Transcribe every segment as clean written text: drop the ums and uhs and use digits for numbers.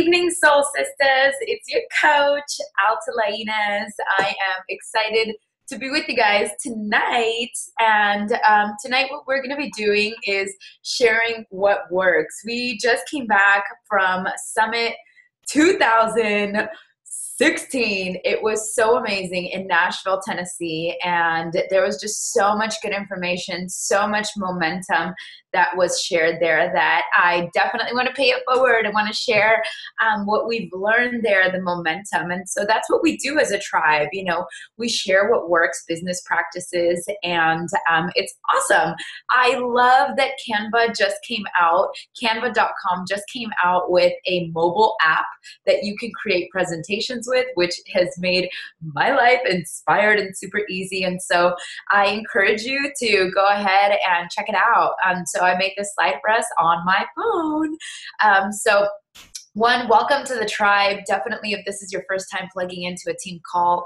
evening, Soul Sisters. It's your coach, Alta Lainez. I am excited to be with you guys tonight. And tonight, what we're going to be doing is sharing what works. We just came back from Summit 2016. It was so amazing in Nashville, Tennessee, and there was just so much good information, so much momentum that was shared there that I definitely want to pay it forward. I want to share what we've learned there, the momentum. And so that's what we do as a tribe. You know, we share what works, business practices, and it's awesome. I love that Canva just came out. Canva.com just came out with a mobile app that you can create presentations with, which has made my life inspired and super easy. And so I encourage you to go ahead and check it out. So I made this slide for us on my phone. One, welcome to the tribe. Definitely, if this is your first time plugging into a team call,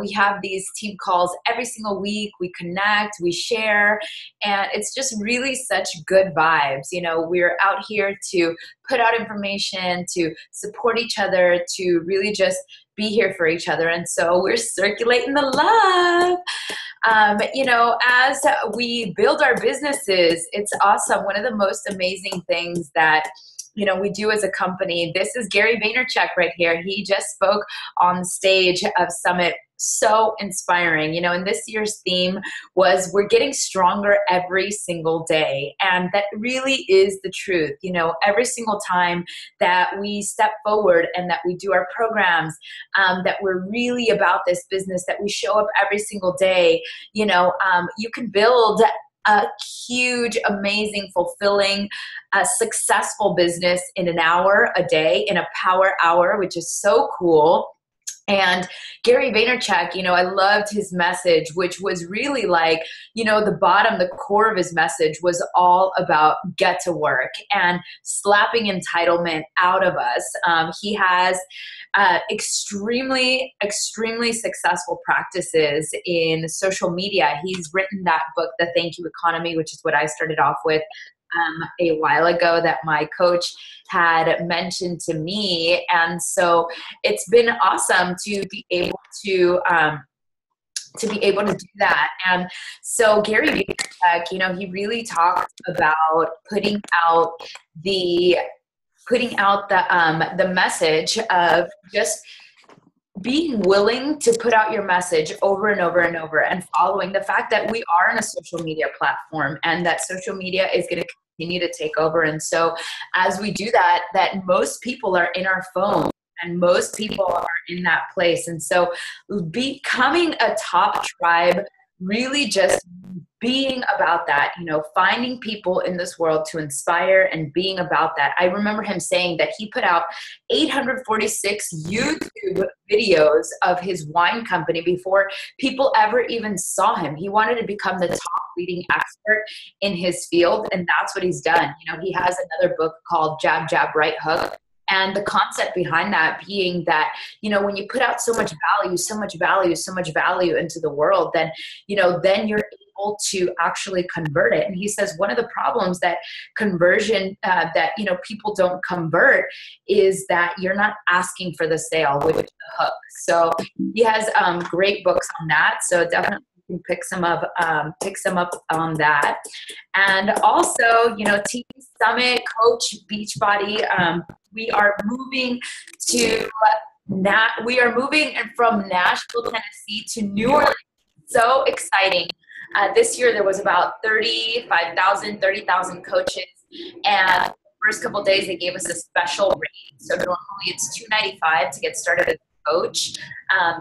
we have these team calls every single week. We connect, we share, and it's just really such good vibes. You know, we're out here to put out information, to support each other, to really just be here for each other. And so we're circulating the love. You know, as we build our businesses, it's awesome. One of the most amazing things that we do as a company. This is Gary Vaynerchuk right here. He just spoke on the stage of Summit. So inspiring. And this year's theme was we're getting stronger every single day. And that really is the truth. Every single time that we step forward and that we do our programs, that we're really about this business, that we show up every single day, you can build a huge, amazing, fulfilling, successful business in an hour a day, in a power hour, which is so cool. And Gary Vaynerchuk, I loved his message, which was really like, the core of his message was all about get to work and slapping entitlement out of us. He has extremely successful practices in social media. He's written that book, The Thank You Economy, which is what I started off with a while ago that my coach had mentioned to me. And so it's been awesome to be able to do that. And so Gary Vaynerchuk, he really talked about putting out the message of just being willing to put out your message over and over and over, and following the fact that we are in a social media platform and that social media is going to continue to take over. And so as we do that most people are in our phone and most people are in that place. And so becoming a top tribe, really just being about that, finding people in this world to inspire and being about that. I remember him saying that he put out 846 YouTube videos of his wine company before people ever even saw him. He wanted to become the top leading expert in his field, and that's what he's done. He has another book called Jab, Jab, Right Hook. And the concept behind that being that, when you put out so much value into the world, then you're able to actually convert it. And he says one of the problems that conversion, that people don't convert is that you're not asking for the sale, which is the hook. So he has great books on that. So definitely pick some up on that. And also, Team Summit, Coach Beachbody, we are moving from Nashville, Tennessee to New Orleans. So exciting. This year there was about 30,000 coaches, and the first couple of days they gave us a special rate. So normally it's $295 to get started as a coach,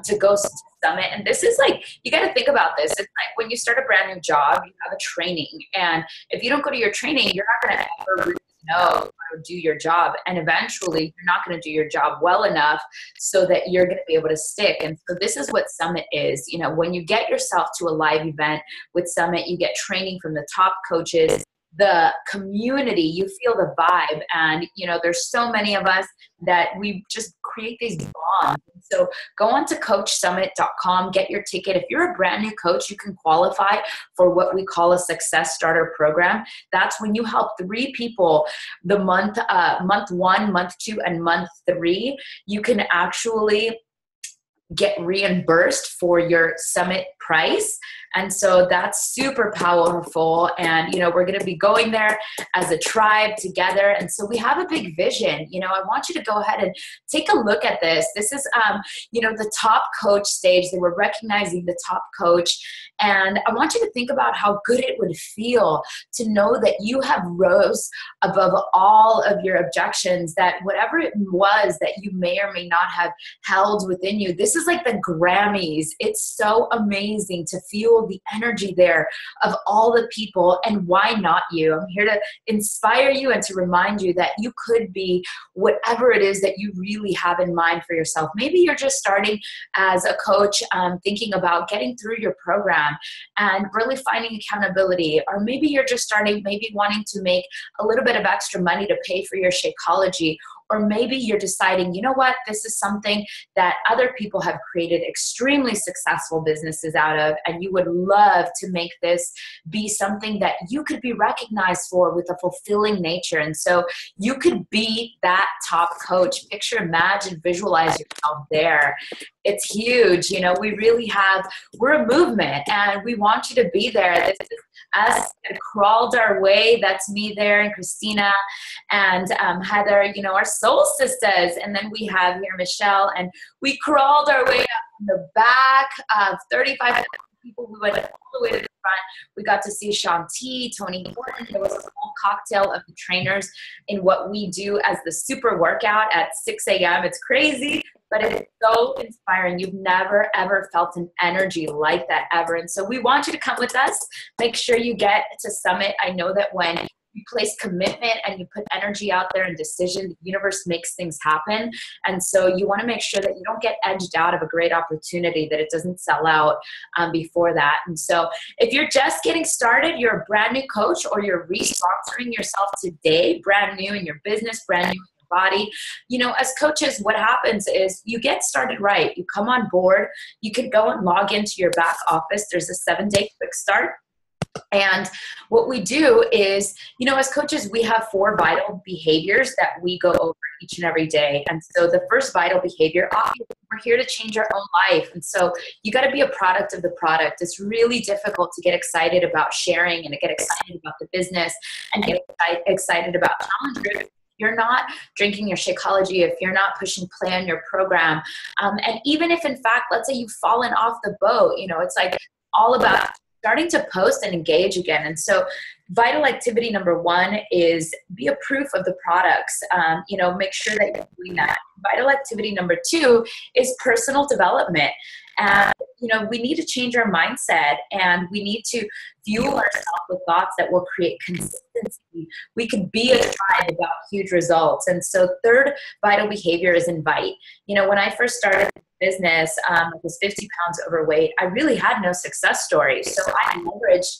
to go to Summit. And this is like, you got to think about this. It's like when you start a brand new job, you have a training, and if you don't go to your training, you're not going to ever really know how to do your job. And eventually you're not going to do your job well enough so that you're going to be able to stick. And so this is what Summit is. When you get yourself to a live event with Summit, you get training from the top coaches. the community, you feel the vibe. And, there's so many of us that we just create these bonds. So go on to coachsummit.com, get your ticket. If you're a brand new coach, you can qualify for what we call a success starter program. That's when you help 3 people the month 1, month 2, and month 3. You can actually get reimbursed for your summit price. And so that's super powerful. And, we're going to be going there as a tribe together. And so we have a big vision. I want you to go ahead and take a look at this. This is, the top coach stage. They were recognizing the top coach. And I want you to think about how good it would feel to know that you have rose above all of your objections, that whatever it was that you may or may not have held within you, this is like the Grammys. It's so amazing to feel the energy there of all the people. And why not you? I'm here to inspire you and to remind you that you could be whatever it is that you really have in mind for yourself. Maybe you're just starting as a coach, thinking about getting through your program and really finding accountability. Or maybe you're just starting, maybe wanting to make a little bit of extra money to pay for your Shakeology. Or maybe you're deciding, you know what, this is something that other people have created extremely successful businesses out of, and you would love to make this be something that you could be recognized for with a fulfilling nature. And so you could be that top coach. Picture, imagine, visualize yourself there. It's huge. We really we're a movement, and we want you to be there. This is us that crawled our way. That's me there, and Christina and Heather, our soul sisters. And then we have here Michelle, and we crawled our way up in the back of 35 people. We went all the way to the front. We got to see Shanti, Tony Gordon. There was a whole cocktail of the trainers in what we do as the super workout at 6 a.m. It's crazy, but it's so inspiring. You've never, ever felt an energy like that ever. And so we want you to come with us. Make sure you get to Summit. I know that when you place commitment and you put energy out there and decision, the universe makes things happen. And so you want to make sure that you don't get edged out of a great opportunity, that it doesn't sell out before that. And so if you're just getting started, you're a brand new coach, or you're re-sponsoring yourself today, brand new in your business, brand new body. As coaches, what happens is you get started right. You come on board. You can go and log into your back office. There's a 7-day quick start. And what we do is, as coaches, we have 4 vital behaviors that we go over each and every day. And so the first vital behavior, obviously, we're here to change our own life. And so you got to be a product of the product. It's really difficult to get excited about sharing and to get excited about the business and get excited about challenges. You're not drinking your Shakeology, if you're not pushing play on your program. And even if, in fact, let's say you've fallen off the boat, it's like all about starting to post and engage again. And so vital activity number 1 is be a proof of the products. Make sure that you're doing that. Vital activity number 2 is personal development. And, we need to change our mindset, and we need to fuel ourselves with thoughts that will create consistency. We can be a tribe about huge results. And so third vital behavior is invite. When I first started business, I was 50 pounds overweight. I really had no success story. So I leveraged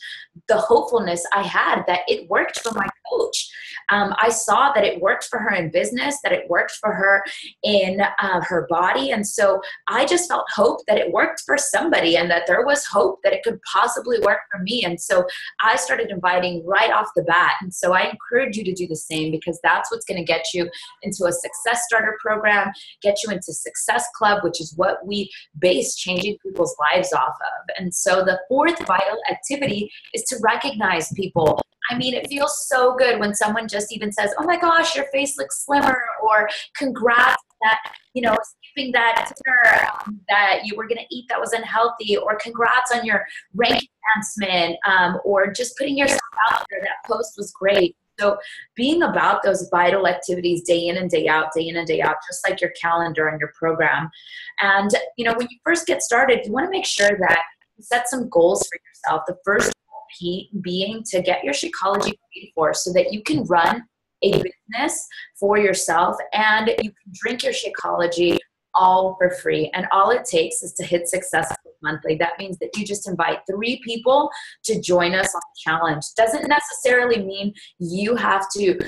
the hopefulness I had that it worked for my coach. I saw that it worked for her in business, that it worked for her in her body. And so I just felt hope that it worked for somebody, and that there was hope that it could possibly work for me. And so I started inviting right off the bat. And so I encourage you to do the same, because that's what's going to get you into a success starter program, get you into Success Club, which is what we base changing people's lives off of. And so the 4th vital activity is to recognize people. I mean, it feels so good when someone just even says, oh my gosh, your face looks slimmer, or congrats that, skipping that dinner that you were going to eat that was unhealthy, or congrats on your rank advancement, or just putting yourself out there. That post was great. So being about those vital activities day in and day out, just like your calendar and your program. And, when you first get started, you want to make sure that you set some goals for yourself. The first being to get your Shakeology paid for, so that you can run a business for yourself and you can drink your Shakeology all for free. And all it takes is to hit Success Monthly. That means that you just invite 3 people to join us on the challenge. Doesn't necessarily mean you have to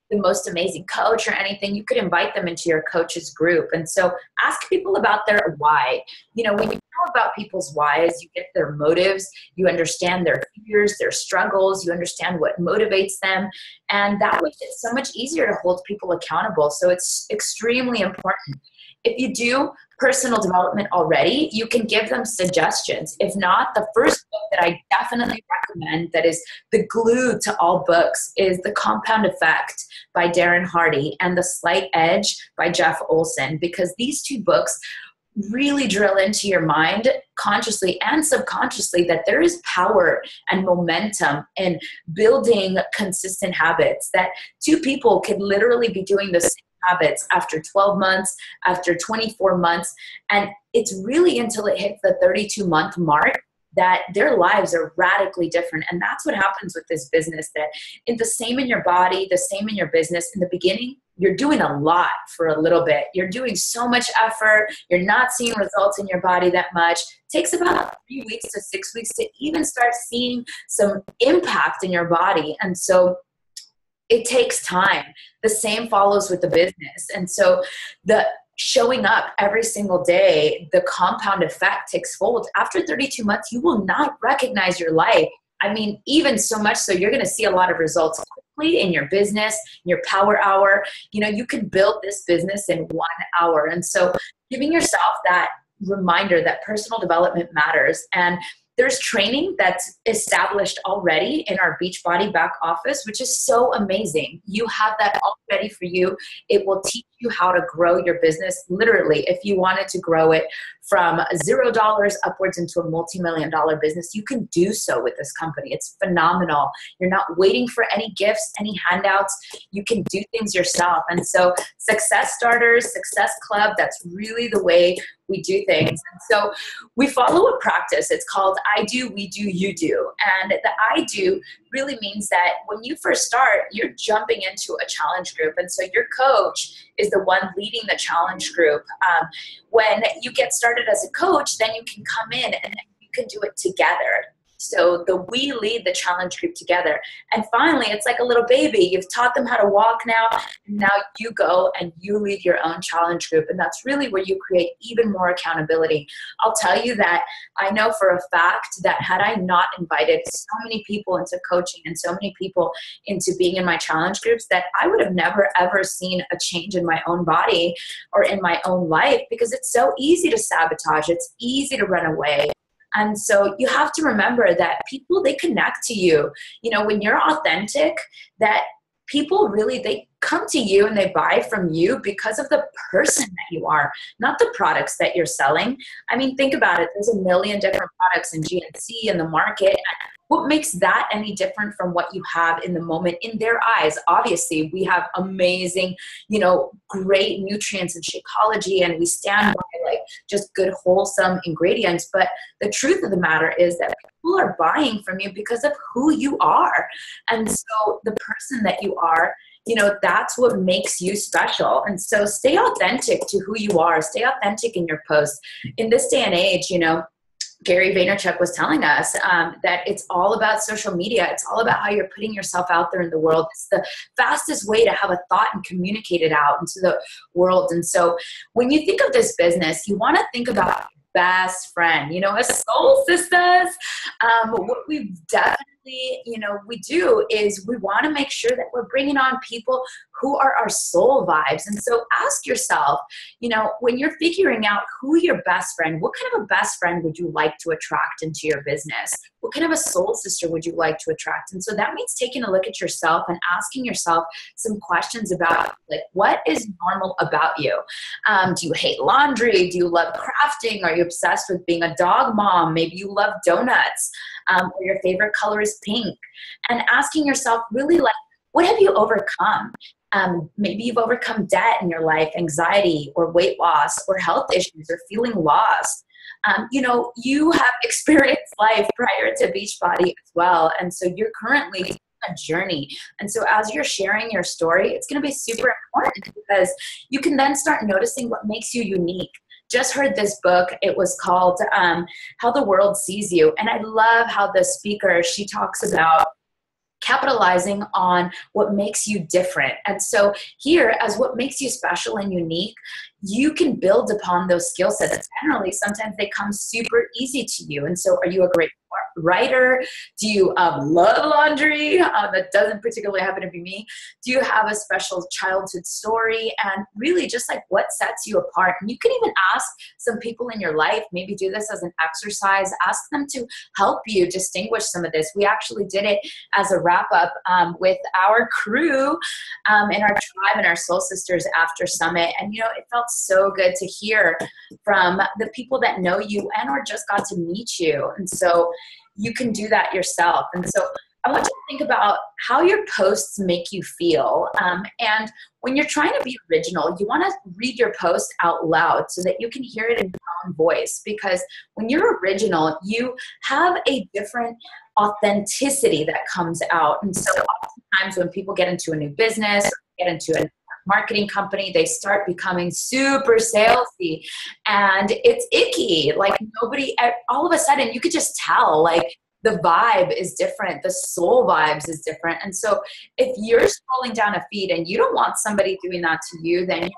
the most amazing coach or anything. You could invite them into your coach's group. And so ask people about their why. You know, when you know about people's whys, you get their motives, you understand their fears, their struggles, you understand what motivates them. And that way it's so much easier to hold people accountable. So it's extremely important. If you do personal development already, you can give them suggestions. If not, the first book that I definitely recommend that is the glue to all books is The Compound Effect by Darren Hardy and The Slight Edge by Jeff Olson, because these 2 books really drill into your mind consciously and subconsciously that there is power and momentum in building consistent habits, that 2 people could literally be doing the same habits after 12 months, after 24 months. And it's really until it hits the 32-month mark that their lives are radically different. And that's what happens with this business, that the same in your body, the same in your business. In the beginning, you're doing a lot for a little bit. You're doing so much effort. You're not seeing results in your body that much. It takes about 3 weeks to 6 weeks to even start seeing some impact in your body. And so it takes time. The same follows with the business. And so the showing up every single day, the compound effect takes hold. After 32 months, you will not recognize your life. I mean, even so much so you're going to see a lot of results quickly in your business, your power hour. You know, you can build this business in 1 hour. And so giving yourself that reminder that personal development matters. And there's training that's established already in our Beachbody back office, which is so amazing. You have that all ready for you. It will teach you how to grow your business. Literally, if you wanted to grow it from $0 upwards into a multi-million-dollar business, you can do so with this company. It's phenomenal. You're not waiting for any gifts, any handouts. You can do things yourself. And so Success Starters, Success Club, that's really the way we do things. And so we follow a practice. It's called I do, we do, you do. And the I do really means that when you first start, you're jumping into a challenge group. And so your coach is the one leading the challenge group. When you get started as a coach, then you can come in and you can do it together. So we lead the challenge group together. And finally, it's like a little baby. You've taught them how to walk now. And now you go and you lead your own challenge group. And that's really where you create even more accountability. I'll tell you that I know for a fact that had I not invited so many people into coaching and so many people into being in my challenge groups, that I would have never, ever seen a change in my own body or in my own life, because it's so easy to sabotage. It's easy to run away. And so you have to remember that people, they connect to you. You know, when you're authentic, that people really, they come to you and they buy from you because of the person that you are, not the products that you're selling. I mean, think about it. There's a million different products in GNC in the market. What makes that any different from what you have in the moment in their eyes? Obviously, we have amazing, you know, great nutrients and Shakeology, and we stand by like just good, wholesome ingredients. But the truth of the matter is that people are buying from you because of who you are. And so the person that you are, you know, that's what makes you special. And so stay authentic to who you are. Stay authentic in your posts. In this day and age, you know, Gary Vaynerchuk was telling us that it's all about social media. It's all about how you're putting yourself out there in the world. It's the fastest way to have a thought and communicate it out into the world. And so when you think of this business, you want to think about your best friend. You know, as soul sisters, what we definitely, you know, we do is we want to make sure that we're bringing on people who are our soul vibes. And so ask yourself, you know, when you're figuring out who your best friend, what kind of a best friend would you like to attract into your business? What kind of a soul sister would you like to attract? And so that means taking a look at yourself and asking yourself some questions about, like, what is normal about you? Do you hate laundry? Do you love crafting? Are you obsessed with being a dog mom? Maybe you love donuts, or your favorite color is pink. And asking yourself really, like, what have you overcome? Maybe you've overcome debt in your life, anxiety or weight loss or health issues or feeling lost. You know, you have experienced life prior to Beachbody as well. And so you're currently a journey. And so as you're sharing your story, it's going to be super important because you can then start noticing what makes you unique. Just heard this book. It was called How the World Sees You. And I love how the speaker, she talks about capitalizing on what makes you different. And so here, as what makes you special and unique, you can build upon those skill sets. Generally, sometimes they come super easy to you. And so are you a great writer? Do you love laundry? That doesn't particularly happen to be me. Do you have a special childhood story? And really just like what sets you apart? And you can even ask some people in your life, maybe do this as an exercise, ask them to help you distinguish some of this. We actually did it as a wrap up with our crew and our tribe and our soul sisters after summit. And, you know, it felt so good to hear from the people that know you and or just got to meet you. And so you can do that yourself. And so I want you to think about how your posts make you feel. And when you're trying to be original, you want to read your post out loud so that you can hear it in your own voice. Because when you're original, you have a different authenticity that comes out. And so oftentimes when people get into a new business, or get into a marketing company, they start becoming super salesy and it's icky. Like nobody, all of a sudden you could just tell like the vibe is different. The soul vibes is different. And so if you're scrolling down a feed and you don't want somebody doing that to you, then you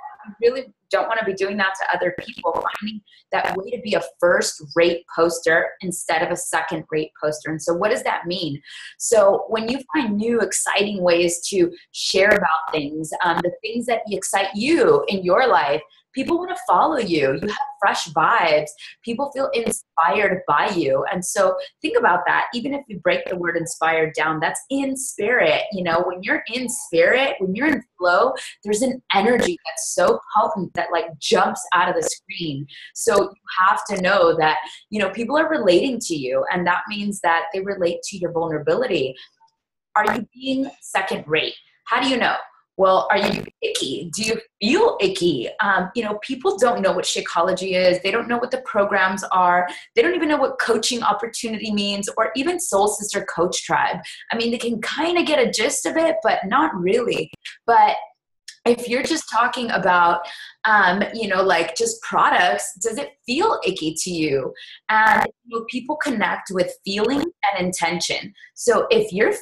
really don't want to be doing that to other people. Finding that way to be a first-rate poster instead of a second-rate poster. And so what does that mean? So when you find new, exciting ways to share about things, the things that excite you in your life, people want to follow you. You have fresh vibes. People feel inspired by you. And so think about that. Even if you break the word inspired down, that's in spirit. You know, when you're in spirit, when you're in flow, there's an energy that's so potent that like jumps out of the screen. So you have to know that, you know, people are relating to you, and that means that they relate to your vulnerability. Are you being second rate? How do you know? Well, are you icky? Do you feel icky? You know, people don't know what Shakeology is. They don't know what the programs are. They don't even know what coaching opportunity means, or even Soul Sister Coach Tribe. I mean, they can kind of get a gist of it, but not really. But if you're just talking about, you know, like just products, does it feel icky to you? And you know, people connect with feeling and intention. So if your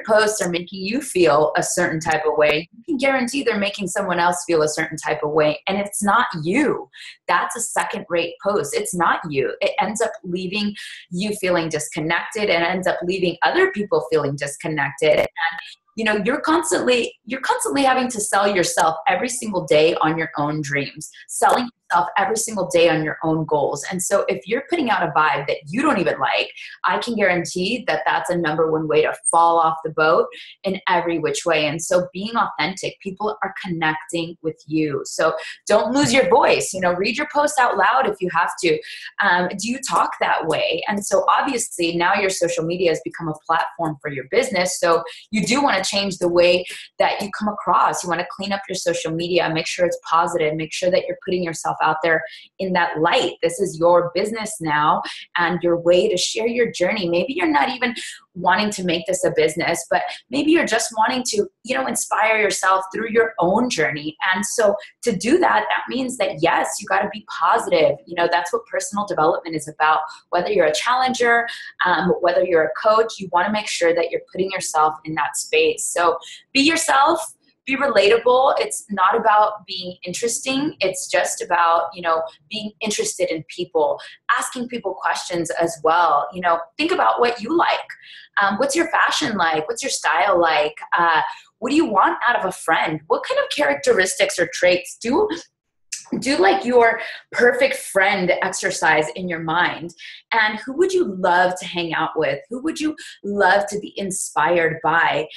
posts are making you feel a certain type of way, you can guarantee they're making someone else feel a certain type of way. And it's not you. That's a second-rate post. It's not you. It ends up leaving you feeling disconnected and ends up leaving other people feeling disconnected. And you know, you're constantly having to sell yourself every single day on your own dreams, selling yourself every single day on your own goals. And so if you're putting out a vibe that you don't even like, I can guarantee that that's a number one way to fall off the boat in every which way. And so being authentic, people are connecting with you. So don't lose your voice. You know, read your post out loud if you have to. Do you talk that way? And so obviously now your social media has become a platform for your business. So you do want to change the way that you come across. You want to clean up your social media, make sure it's positive, make sure that you're putting yourself out there in that light. This is your business now and your way to share your journey. Maybe you're not even wanting to make this a business, but maybe you're just wanting to, you know, inspire yourself through your own journey. And so to do that, that means that yes, you got to be positive. You know, that's what personal development is about. Whether you're a challenger, whether you're a coach, you want to make sure that you're putting yourself in that space. So be yourself. Be relatable. It's not about being interesting. It's just about, you know, being interested in people, asking people questions as well. You know, think about what you like. What's your fashion like? What's your style like? What do you want out of a friend? What kind of characteristics or traits do like your perfect friend exercise in your mind? And who would you love to hang out with? Who would you love to be inspired by?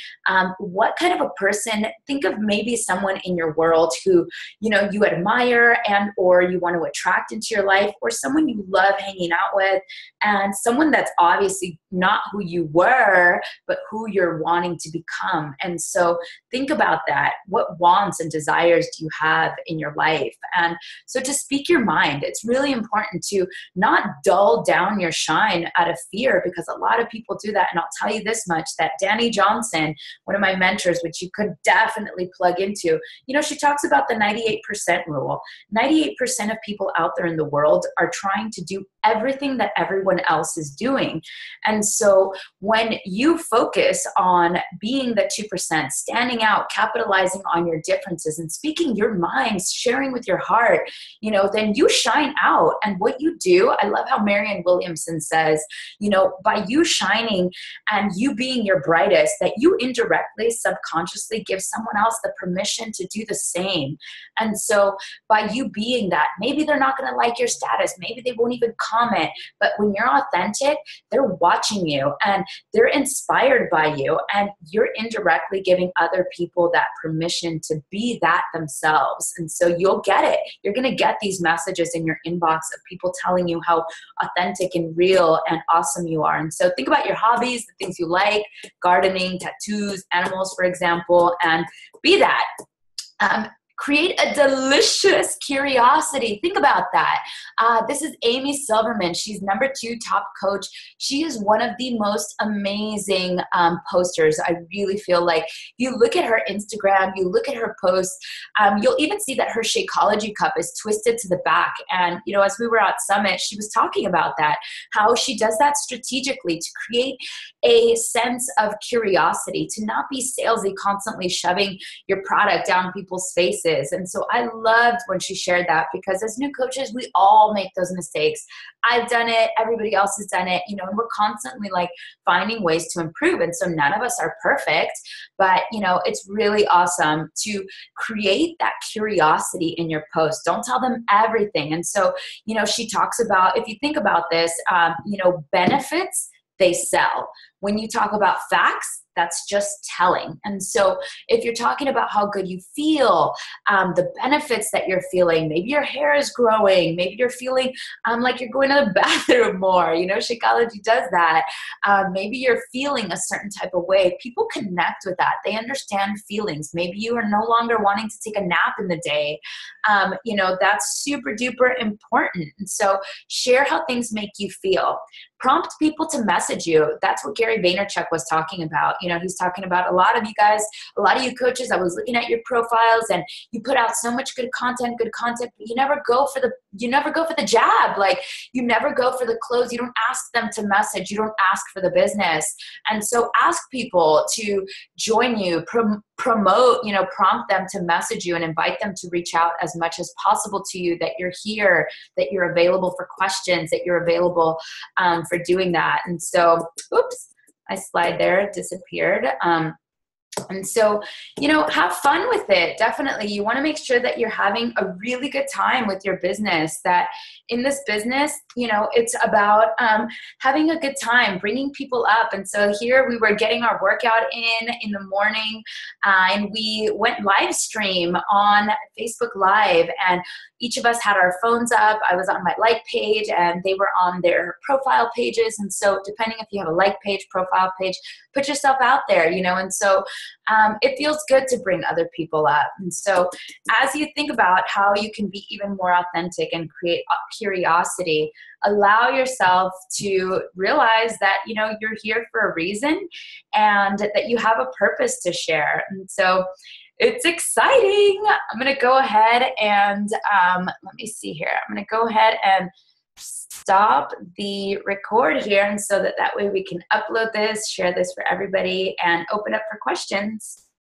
What kind of a person? Think of maybe someone in your world who, you know, you admire and or you want to attract into your life, or someone you love hanging out with, and someone that's obviously not who you were, but who you're wanting to become. And so think about that. What wants and desires do you have in your life? And so to speak your mind, it's really important to not dull down your shine out of fear, because a lot of people do that. And I'll tell you this much, that Danny Johnson, one of my mentors, which you could definitely plug into, she talks about the 98% rule. 98% of people out there in the world are trying to do everything that everyone else is doing. And so when you focus on being the 2%, standing out, capitalizing on your differences and speaking your mind, sharing with your heart, then you shine out. And what you do, I love how Marianne Williamson says, by you shining and you being your brightest, that you indirectly, subconsciously give someone else the permission to do the same. And so by you being that, maybe they're not going to like your status, maybe they won't even comment, but when you're authentic, they're watching you and they're inspired by you, and you're indirectly giving other people that permission to be that themselves. And so you'll get it. You're going to get these messages in your inbox of people telling you how authentic and real and awesome you are. And so think about your hobbies, the things you like, gardening, tattoos, animals, for example, and be that. Create a delicious curiosity. Think about that. This is Amy Silverman. She's #2 top coach. She is one of the most amazing posters. I really feel like you look at her Instagram, you look at her posts, you'll even see that her Shakeology cup is twisted to the back. And, as we were at Summit, she was talking about that, how she does that strategically to create a sense of curiosity, to not be salesy, constantly shoving your product down people's faces. And so I loved when she shared that, because as new coaches, we all make those mistakes. I've done it. Everybody else has done it, and we're constantly finding ways to improve. And so none of us are perfect, but it's really awesome to create that curiosity in your post. Don't tell them everything. And so, she talks about, if you think about this, benefits, they sell. When you talk about facts, that's just telling. And so if you're talking about how good you feel, the benefits that you're feeling, maybe your hair is growing, maybe you're feeling like you're going to the bathroom more, Shakeology does that. Maybe you're feeling a certain type of way. People connect with that. They understand feelings. Maybe you are no longer wanting to take a nap in the day. That's super duper important. And so share how things make you feel. Prompt people to message you. That's what Gary Vaynerchuk was talking about. He's talking about a lot of you guys, a lot of you coaches. I was looking at your profiles, and you put out so much good content, but you never go for the jab. You never go for the close. You don't ask them to message. You don't ask for the business. And so ask people to join you, promote, prompt them to message you and invite them to reach out as much as possible to you, that you're here, that you're available for questions, that you're available for doing that. And so, oops, my slide there disappeared. And so, have fun with it. Definitely. You want to make sure that you're having a really good time with your business, that in this business, it's about having a good time, bringing people up. And so here we were getting our workout in the morning, and we went live stream on Facebook Live, and each of us had our phones up. I was on my like page, and they were on their profile pages. And so depending if you have a like page, profile page, put yourself out there, and so it feels good to bring other people up. And so as you think about how you can be even more authentic and create curiosity, allow yourself to realize that, you're here for a reason, and that you have a purpose to share. And so it's exciting. I'm going to go ahead and let me see here. I'm going to go ahead and stop the record here, and so that way we can upload this, share this for everybody, and open up for questions.